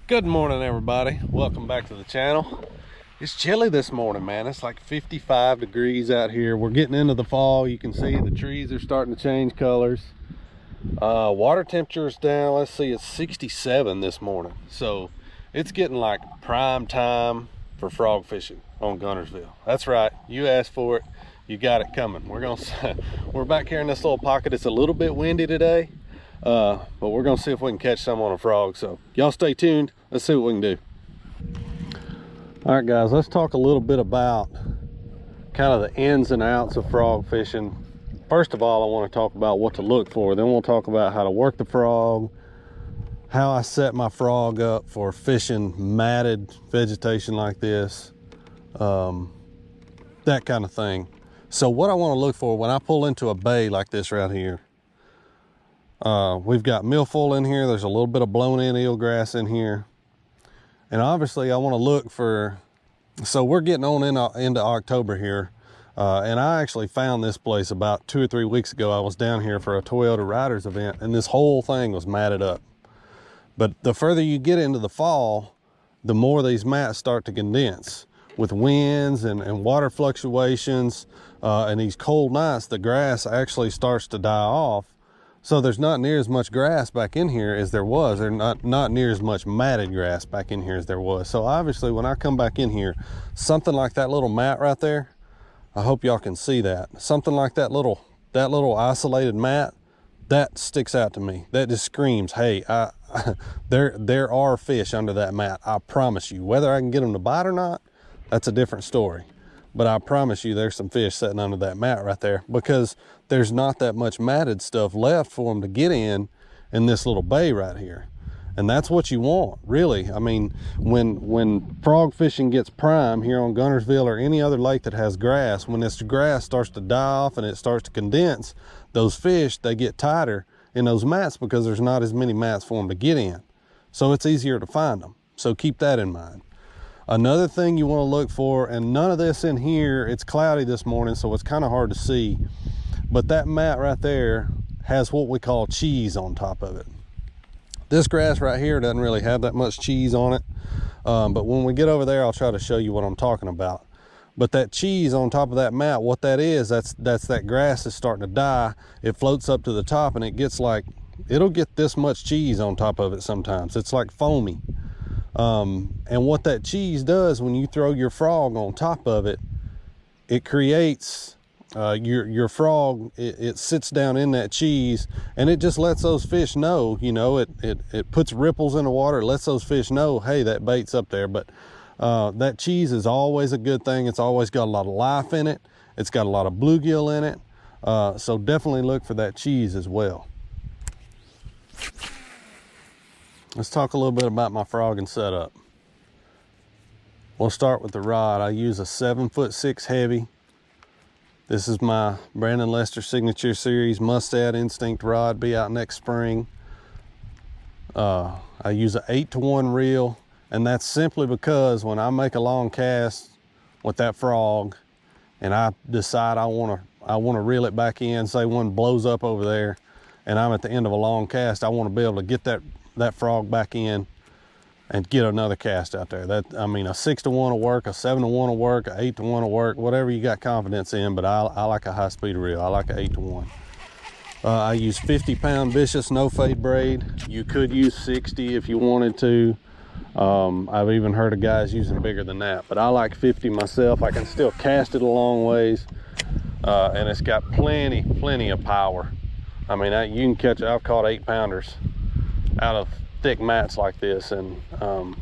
Good morning, everybody. Welcome back to the channel. It's chilly this morning, man. It's like 55 degrees out here. We're getting into the fall. You can see the trees are starting to change colors. Water temperature is down. Let's see, it's 67 this morning. So it's getting like prime time for frog fishing on Guntersville. That's right, you asked for it, you got it coming. We're back here in this little pocket. It's a little bit windy today, but we're gonna see if we can catch some on a frog. So y'all stay tuned. Let's see what we can do. All right, guys, let's talk a little bit about kind of the ins and outs of frog fishing. First of all, I want to talk about what to look for. Then we'll talk about how to work the frog, how I set my frog up for fishing matted vegetation like this, that kind of thing. So what I want to look for when I pull into a bay like this right here, we've got milfoil in here. There's a little bit of blown in eelgrass in here. And obviously I want to look for, so we're getting on into October here. And I actually found this place about 2 or 3 weeks ago. I was down here for a Toyota Riders event and this whole thing was matted up. But the further you get into the fall, the more these mats start to condense. With winds and water fluctuations and these cold nights, the grass actually starts to die off. So there's not near as much grass back in here as there was. There's not near as much matted grass back in here as there was. So obviously when I come back in here, something like that little mat right there, I hope y'all can see that. Something like that little isolated mat, that sticks out to me. That just screams, hey, there are fish under that mat. I promise you. Whether I can get them to bite or not, that's a different story. But I promise you there's some fish sitting under that mat right there, because there's not that much matted stuff left for them to get in this little bay right here. And that's what you want, really. I mean, when frog fishing gets prime here on Guntersville or any other lake that has grass, when this grass starts to die off and it starts to condense, those fish, they get tighter in those mats because there's not as many mats for them to get in. So it's easier to find them. So keep that in mind. Another thing you want to look for, and none of this in here, it's cloudy this morning, so it's kind of hard to see, but that mat right there has what we call cheese on top of it. This grass right here doesn't really have that much cheese on it, but when we get over there, I'll try to show you what I'm talking about. But that cheese on top of that mat, what that is, that's that grass is starting to die. It floats up to the top and it gets like, it'll get this much cheese on top of it sometimes. It's like foamy. And what that cheese does when you throw your frog on top of it, it creates your frog, it sits down in that cheese and it just lets those fish know, you know, it puts ripples in the water. It lets those fish know, hey, that bait's up there. But that cheese is always a good thing. It's always got a lot of life in it. It's got a lot of bluegill in it. So definitely look for that cheese as well. Let's talk a little bit about my frogging setup. We'll start with the rod. I use a 7'6" heavy. This is my Brandon Lester Signature Series Mustad Instinct rod. Be out next spring. I use an 8-to-1 reel, and that's simply because when I make a long cast with that frog, and I decide I want to reel it back in, say one blows up over there, and I'm at the end of a long cast, I want to be able to get that frog back in and get another cast out there. I mean, a 6-to-1 will work, a 7-to-1 will work, a 8-to-1 will work, whatever you got confidence in, but I like a high speed reel. I like an 8-to-1. I use 50-pound vicious no fade braid. You could use 60 if you wanted to. I've even heard of guys using bigger than that, but I like 50 myself. I can still cast it a long ways, and it's got plenty of power. I mean, you can catch, I've caught 8-pounders out of thick mats like this, and I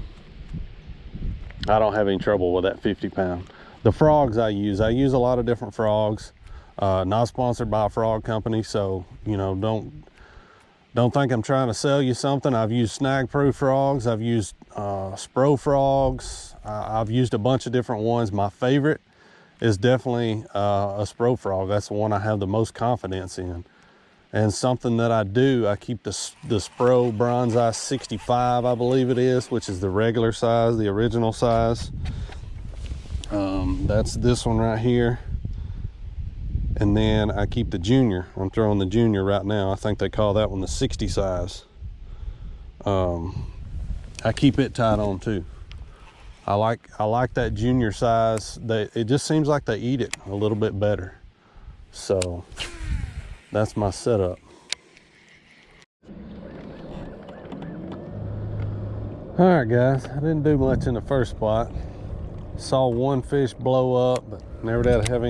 don't have any trouble with that 50-pound. The frogs I use a lot of different frogs. Not sponsored by a frog company, so you know, don't think I'm trying to sell you something. I've used snag proof frogs, I've used spro frogs, I've used a bunch of different ones. My favorite is definitely a spro frog. That's the one I have the most confidence in. And something that I do, I keep the Spro Bronze Eye 65, I believe it is, which is the regular size, the original size. That's this one right here. And then I keep the Junior. I'm throwing the Junior right now. I think they call that one the 60 size. I keep it tied on too. I like that junior size. It just seems like they eat it a little bit better. So that's my setup. All right, guys, I didn't do much in the first spot. Saw one fish blow up, but never did have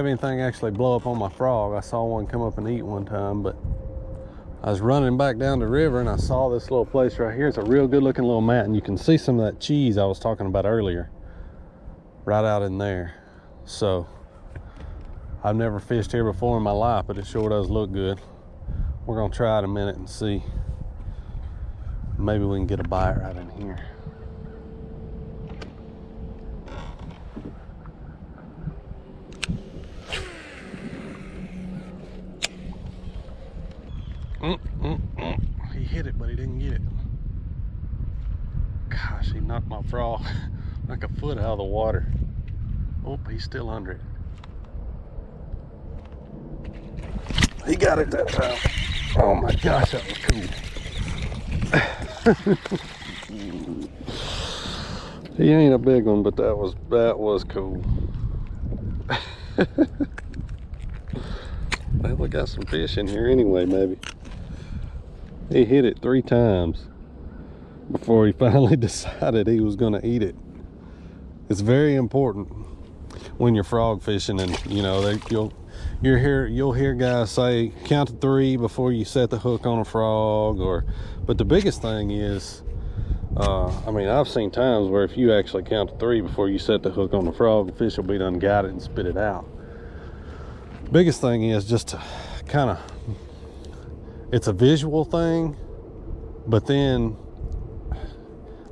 anything actually blow up on my frog. I saw one come up and eat one time, but I was running back down the river and I saw this little place right here. It's a real good looking little mat, and you can see some of that cheese I was talking about earlier right out in there. So I've never fished here before in my life, but it sure does look good. We're gonna try it in a minute and see. Maybe we can get a bite right in here. He hit it, but he didn't get it. Gosh, he knocked my frog like a foot out of the water. Oh, he's still under it. He got it that time. Oh my gosh, that was cool. He ain't a big one, but that was cool. Well, we got some fish in here anyway, maybe. He hit it 3 times before he finally decided he was going to eat it. It's very important when you're frog fishing, and you know you'll hear guys say count to 3 before you set the hook on a frog, but the biggest thing is, I mean, I've seen times where if you actually count to 3 before you set the hook on the frog, the fish will be done got it and spit it out. Biggest thing is just to kind of, it's a visual thing, but then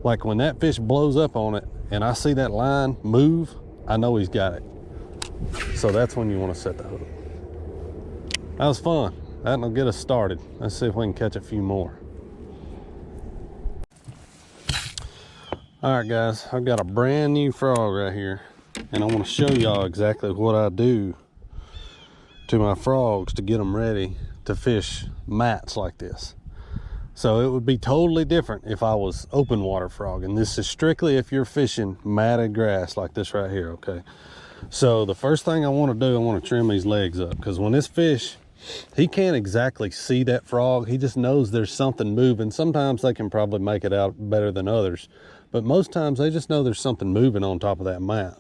like when that fish blows up on it and I see that line move, I know he's got it. So that's when you want to set the hook. That was fun. That'll get us started. Let's see if we can catch a few more. All right, guys, I've got a brand new frog right here, and I want to show y'all exactly what I do to my frogs to get them ready to fish mats like this. So it would be totally different if I was open water frog, and this is strictly if you're fishing matted grass like this right here, okay? So the first thing I want to do, I want to trim these legs up, because when this fish, he can't exactly see that frog, he just knows there's something moving. Sometimes they can probably make it out better than others, but most times they just know there's something moving on top of that mat,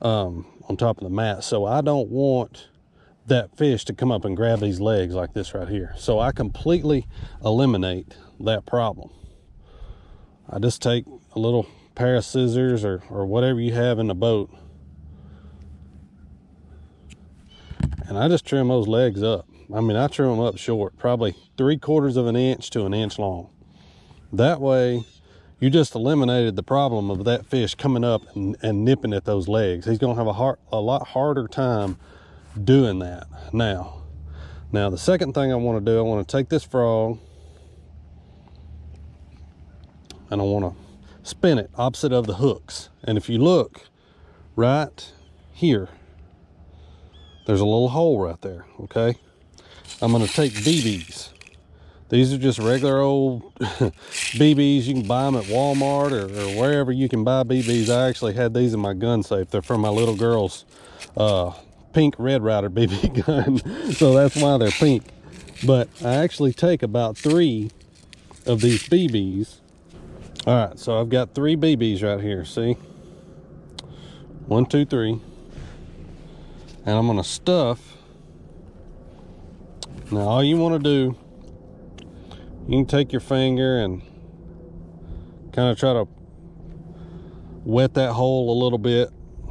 on top of the mat. So I don't want that fish to come up and grab these legs like this right here. So I completely eliminate that problem. I just take a little pair of scissors or whatever you have in the boat, and I just trim those legs up. I mean, I trim them up short, probably 3/4 of an inch to an inch long. That way you just eliminated the problem of that fish coming up and nipping at those legs. He's gonna have a lot harder time doing that. Now the second thing I want to do, I want to take this frog and I want to spin it opposite of the hooks. And if you look right here, there's a little hole right there, okay? I'm going to take BBs. These are just regular old BBs. You can buy them at Walmart or wherever you can buy BBs. I actually had these in my gun safe. They're from my little girl's pink Red Ryder BB gun, so that's why they're pink. But I actually take about 3 of these BBs. All right, so I've got 3 BBs right here, see? 1, 2, 3. And I'm gonna stuff. Now all you wanna do, you can take your finger and kind of try to wet that hole a little bit,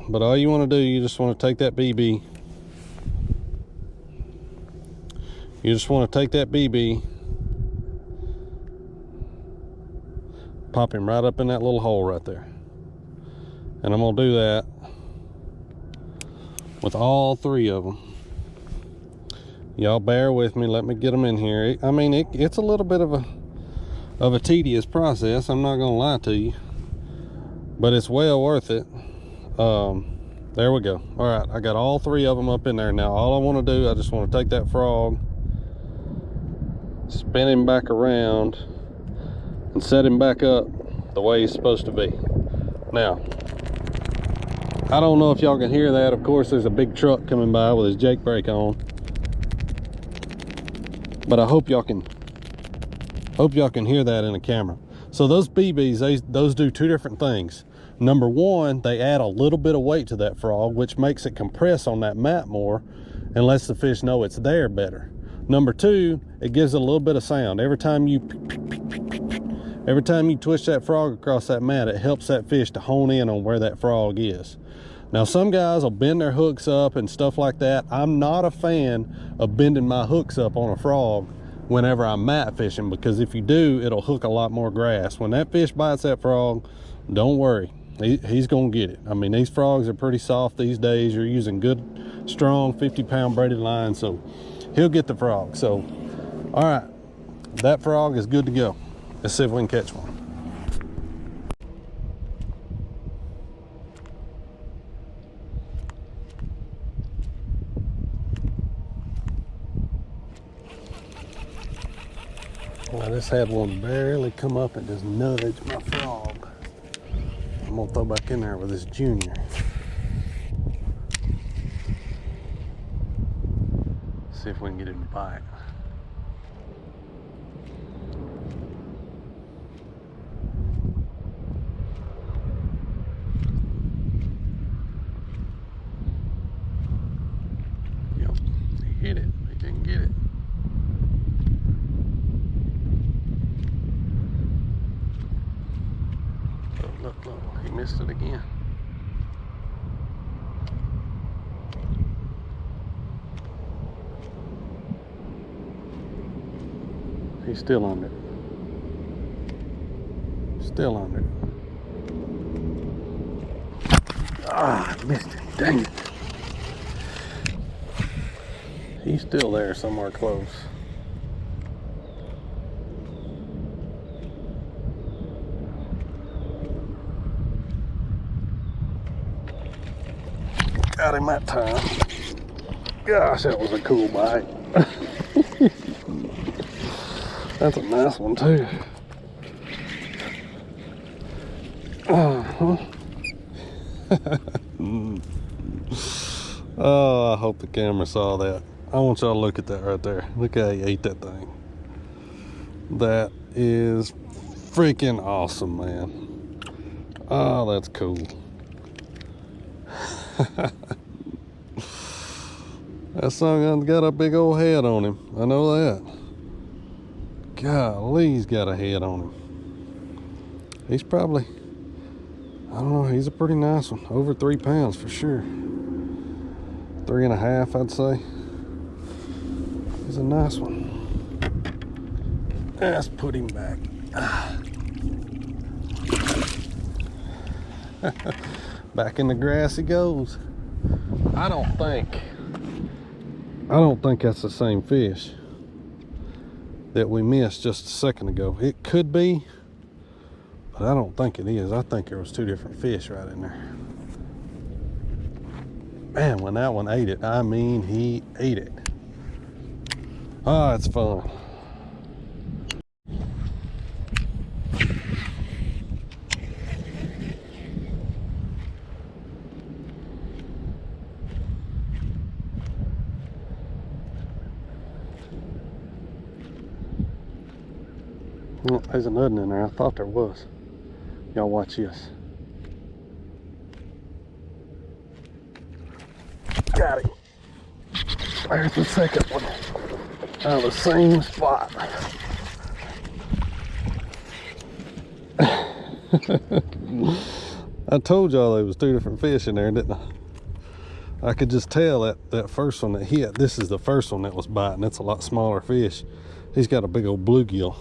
but all you want to do, you just want to take that BB. You just want to take that BB, pop him right up in that little hole right there. And I'm going to do that with all 3 of them. Y'all bear with me, let me get them in here. I mean, it's a little bit of a tedious process, I'm not gonna lie to you, but it's well worth it. There we go. All right, I got all 3 of them up in there. Now all I want to do, I just want to take that frog, spin him back around, and set him back up the way he's supposed to be. Now, I don't know if y'all can hear that. Of course, there's a big truck coming by with his jake brake on. But I hope y'all can hear that in the camera. So those BBs, those do two different things. Number one, they add a little bit of weight to that frog, which makes it compress on that mat more and lets the fish know it's there better. Number two, it gives it a little bit of sound. Every time you twist that frog across that mat, it helps that fish to hone in on where that frog is. Now, some guys will bend their hooks up and stuff like that. I'm not a fan of bending my hooks up on a frog whenever I'm mat fishing, because if you do, it'll hook a lot more grass. When that fish bites that frog, don't worry, he's gonna get it. I mean, these frogs are pretty soft these days. You're using good, strong 50-pound braided line, so he'll get the frog. So, all right, that frog is good to go. Let's see if we can catch one. I just had one barely come up and just nudge my frog. I'm gonna throw back in there with this junior. See if we can get him to bite. Yep, he hit it. He didn't get it. Look, he missed it again. He's still under it. Still under it. Ah, I missed it. Dang it. He's still there somewhere close. Got him that time. Gosh, that was a cool bite. That's a nice one too. Oh, I hope the camera saw that. I want y'all to look at that right there. Look how he ate that thing. That is freaking awesome, man. Oh, that's cool. That son's got a big old head on him. I know that. Golly, he's got a head on him. He's probably, I don't know, he's a pretty nice one. Over 3 pounds for sure. 3.5, I'd say. He's a nice one. Let's put him back. Back in the grass he goes. I don't think that's the same fish that we missed just a second ago. It could be, but I don't think it is. I think there was 2 different fish right in there. Man, when that one ate it, I mean, he ate it. Oh, it's fun. Oh, there's another in there. I thought there was. Y'all watch this. Got him. There's the second one. Out of the same spot. I told y'all there was 2 different fish in there, didn't I? I could just tell that first one that hit. This is the first one that was biting. That's a lot smaller fish. He's got a big old bluegill.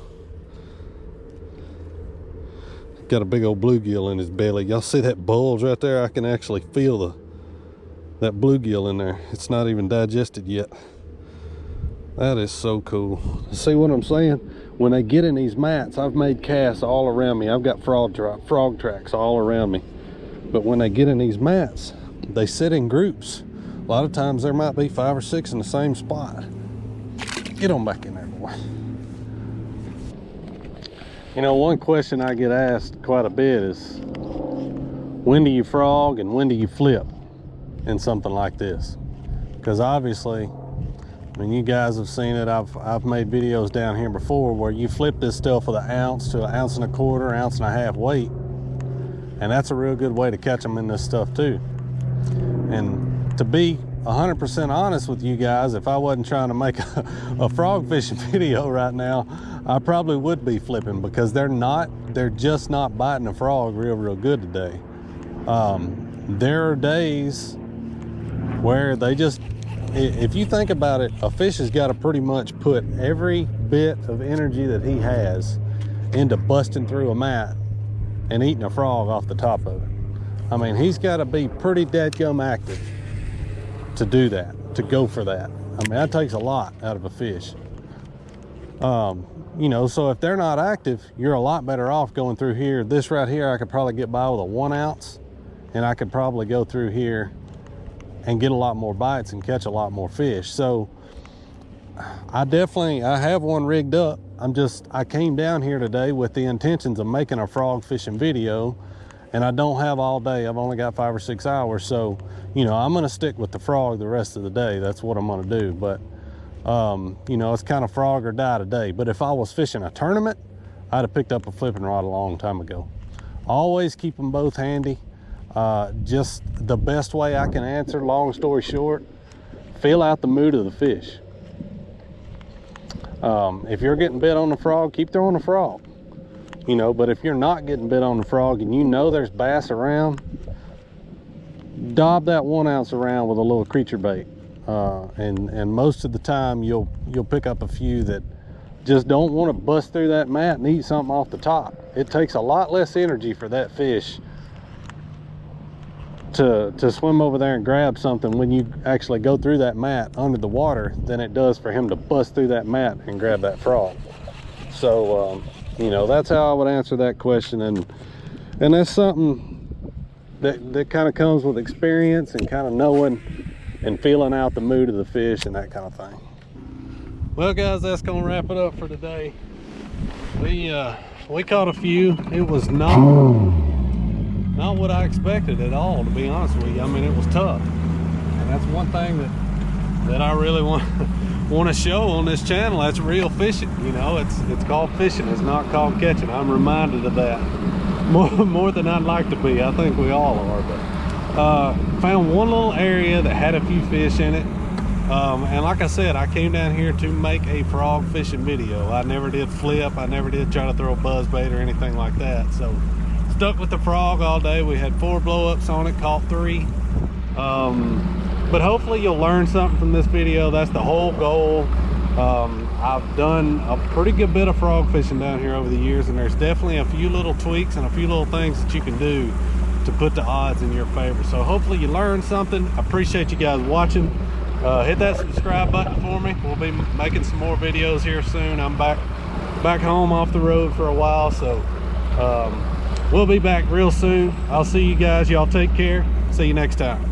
Got a big old bluegill in his belly. Y'all see that bulge right there? I can actually feel that bluegill in there. It's not even digested yet. That is so cool. See what I'm saying? When they get in these mats, I've made casts all around me. I've got frog tracks all around me. But when they get in these mats, they sit in groups. A lot of times there might be 5 or 6 in the same spot. Get on back in there, boy. You know, one question I get asked quite a bit is, when do you frog and when do you flip in something like this? Because obviously, I mean, you guys have seen it. I've made videos down here before where you flip this stuff with 1 ounce to 1.25 ounces, 1.5 ounces weight, and that's a real good way to catch them in this stuff too. And to be 100% honest with you guys, if I wasn't trying to make a frog fishing video right now, I probably would be flipping, because they're just not biting a frog real good today. There are days where they just, if you think about it, a fish has got to pretty much put every bit of energy that he has into busting through a mat and eating a frog off the top of it. I mean, he's got to be pretty dadgum active to do that, to go for that. I mean, that takes a lot out of a fish. You know, so if they're not active, you're a lot better off going through here. This right here, I could probably get by with a 1 ounce, and I could probably go through here and get a lot more bites and catch a lot more fish. So I have one rigged up. I came down here today with the intentions of making a frog fishing video, and I don't have all day. I've only got 5 or 6 hours. So, you know, I'm gonna stick with the frog the rest of the day. That's what I'm gonna do. But, you know, it's kind of frog or die today. But if I was fishing a tournament, I'd have picked up a flipping rod a long time ago. Always keep them both handy. Just the best way I can answer, long story short, feel out the mood of the fish. If you're getting bit on the frog, keep throwing the frog. You know, but if you're not getting bit on the frog and you know there's bass around, dob that 1 ounce around with a little creature bait. And most of the time you'll pick up a few that just don't want to bust through that mat and eat something off the top. It takes a lot less energy for that fish to swim over there and grab something when you actually go through that mat under the water than it does for him to bust through that mat and grab that frog. So you know, that's how I would answer that question, and that's something that kind of comes with experience and kind of knowing and feeling out the mood of the fish and that kind of thing. Well guys, that's gonna wrap it up for today. We caught a few. It was not what I expected at all, to be honest with you. I mean, it was tough, and that's one thing that I really want to show on this channel. That's real fishing. You know, it's called fishing. It's not called catching. I'm reminded of that more than I'd like to be. I think we all are. But found one little area that had a few fish in it, and like I said, I came down here to make a frog fishing video. I never did flip. I never did try to throw a buzz bait or anything like that. So stuck with the frog all day. We had 4 blow-ups on it, caught 3. But hopefully you'll learn something from this video. That's the whole goal. I've done a pretty good bit of frog fishing down here over the years, and there's definitely a few little tweaks and a few little things that you can do to put the odds in your favor. So hopefully you learned something. I appreciate you guys watching. Hit that subscribe button for me. We'll be making some more videos here soon. I'm back home off the road for a while, so we'll be back real soon. I'll see you guys. Y'all take care. See you next time.